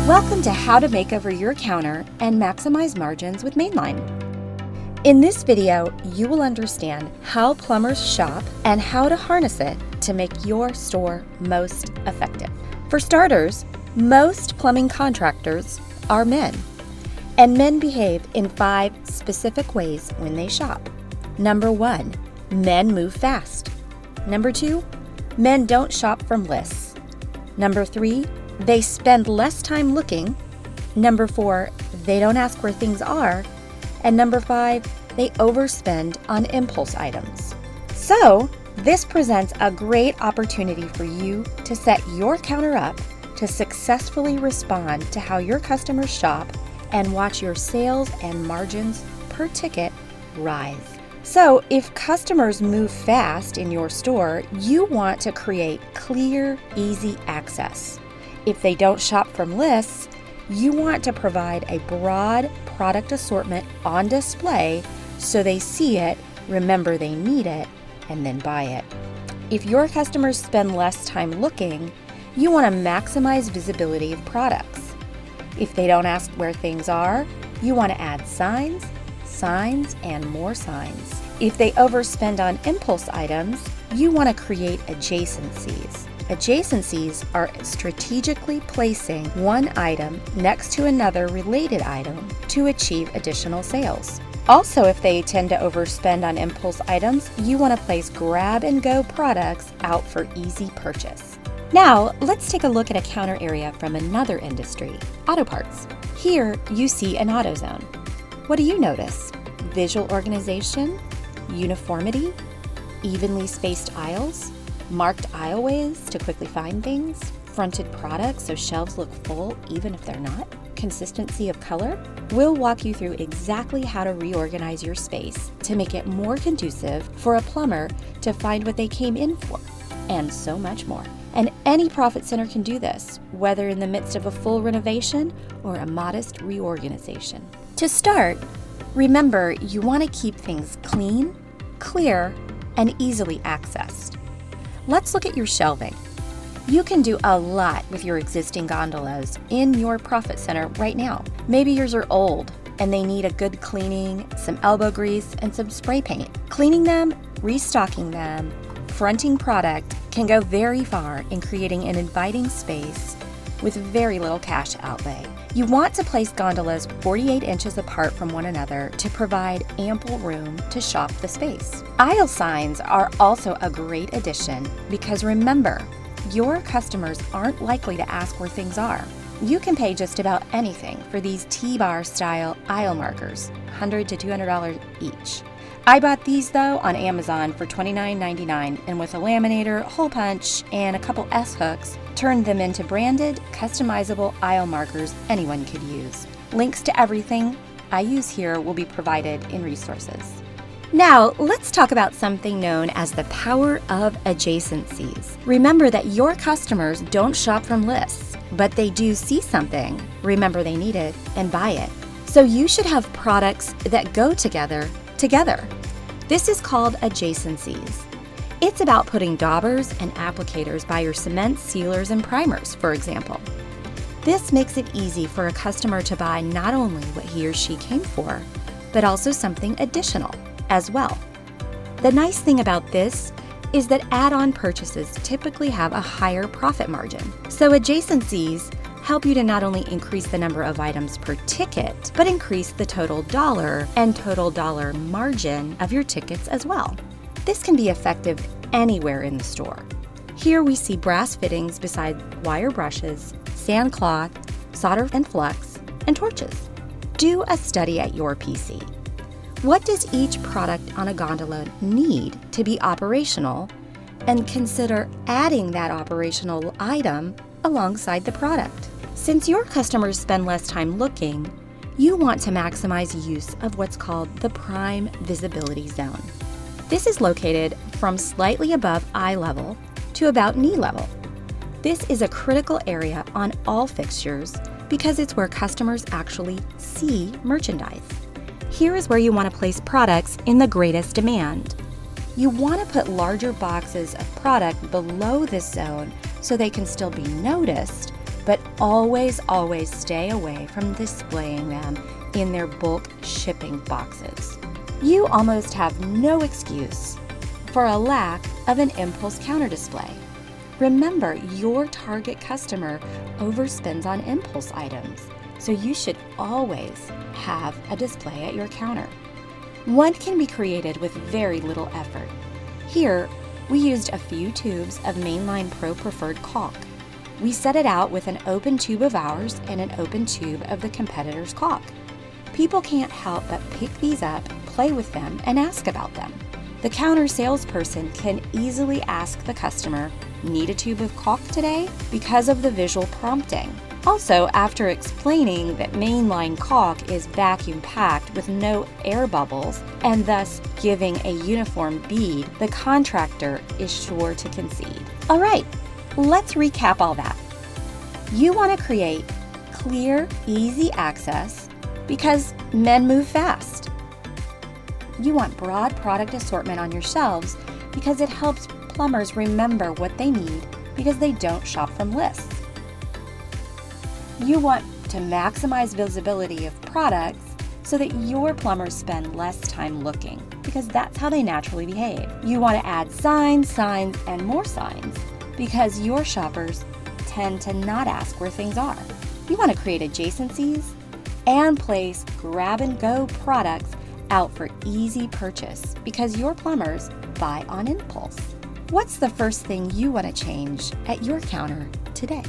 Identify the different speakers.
Speaker 1: Welcome to How to Make Over Your Counter and Maximize Margins with Mainline. In this video, you will understand how plumbers shop and how to harness it to make your store most effective. For starters, most plumbing contractors are men, and men behave in 5 specific ways when they shop. Number 1, men move fast. Number 2, men don't shop from lists. Number 3, they spend less time looking. Number 4, they don't ask where things are. And number 5, they overspend on impulse items. So, this presents a great opportunity for you to set your counter up to successfully respond to how your customers shop and watch your sales and margins per ticket rise. So, if customers move fast in your store, you want to create clear, easy access. If they don't shop from lists, you want to provide a broad product assortment on display so they see it, remember they need it, and then buy it. If your customers spend less time looking, you want to maximize visibility of products. If they don't ask where things are, you want to add signs, and more signs. If they overspend on impulse items, you want to create adjacencies. Adjacencies are strategically placing one item next to another related item to achieve additional sales. Also, if they tend to overspend on impulse items, you want to place grab-and-go products out for easy purchase. Now, let's take a look at a counter area from another industry, auto parts. Here, you see an AutoZone. What do you notice? Visual organization, uniformity, evenly spaced aisles, marked aisleways to quickly find things, fronted products so shelves look full even if they're not, consistency of color. We'll walk you through exactly how to reorganize your space to make it more conducive for a plumber to find what they came in for, and so much more. And any profit center can do this, whether in the midst of a full renovation or a modest reorganization. To start, remember you want to keep things clean, clear, and easily accessed. Let's look at your shelving. You can do a lot with your existing gondolas in your profit center right now. Maybe yours are old and they need a good cleaning, some elbow grease, and some spray paint. Cleaning them, restocking them, fronting product can go very far in creating an inviting space with very little cash outlay. You want to place gondolas 48 inches apart from one another to provide ample room to shop the space. Aisle signs are also a great addition because remember, your customers aren't likely to ask where things are. You can pay just about anything for these T-bar style aisle markers, $100 to $200 each. I bought these though on Amazon for $29.99 and with a laminator, hole punch, and a couple S-hooks, turned them into branded, customizable aisle markers anyone could use. Links to everything I use here will be provided in resources. Now, let's talk about something known as the power of adjacencies. Remember that your customers don't shop from lists, but they do see something, remember they need it, and buy it. So you should have products that go together. This is called adjacencies. It's about putting daubers and applicators by your cement, sealers, and primers, for example. This makes it easy for a customer to buy not only what he or she came for, but also something additional as well. The nice thing about this is that add-on purchases typically have a higher profit margin. So adjacencies help you to not only increase the number of items per ticket, but increase the total dollar and total dollar margin of your tickets as well. This can be effective anywhere in the store. Here we see brass fittings beside wire brushes, sand cloth, solder and flux, and torches. Do a study at your PC. What does each product on a gondola need to be operational? And consider adding that operational item alongside the product. Since your customers spend less time looking, you want to maximize use of what's called the prime visibility zone. This is located from slightly above eye level to about knee level. This is a critical area on all fixtures because it's where customers actually see merchandise. Here is where you want to place products in the greatest demand. You want to put larger boxes of product below this zone so they can still be noticed, but always stay away from displaying them in their bulk shipping boxes. You almost have no excuse for a lack of an impulse counter display. Remember, your target customer overspends on impulse items, so you should always have a display at your counter. One can be created with very little effort. Here, we used a few tubes of Mainline Pro Preferred caulk. We set it out with an open tube of ours and an open tube of the competitor's caulk. People can't help but pick these up, play with them, and ask about them. The counter salesperson can easily ask the customer, "Need a tube of caulk today?" because of the visual prompting. Also, after explaining that Mainline caulk is vacuum packed with no air bubbles and thus giving a uniform bead, the contractor is sure to concede. All right, let's recap all that. You want to create clear, easy access because men move fast. You want broad product assortment on your shelves because it helps plumbers remember what they need because they don't shop from lists. You want to maximize visibility of products so that your plumbers spend less time looking because that's how they naturally behave. You want to add signs, and more signs because your shoppers tend to not ask where things are. You want to create adjacencies and place grab-and-go products out for easy purchase because your plumbers buy on impulse. What's the first thing you want to change at your counter today?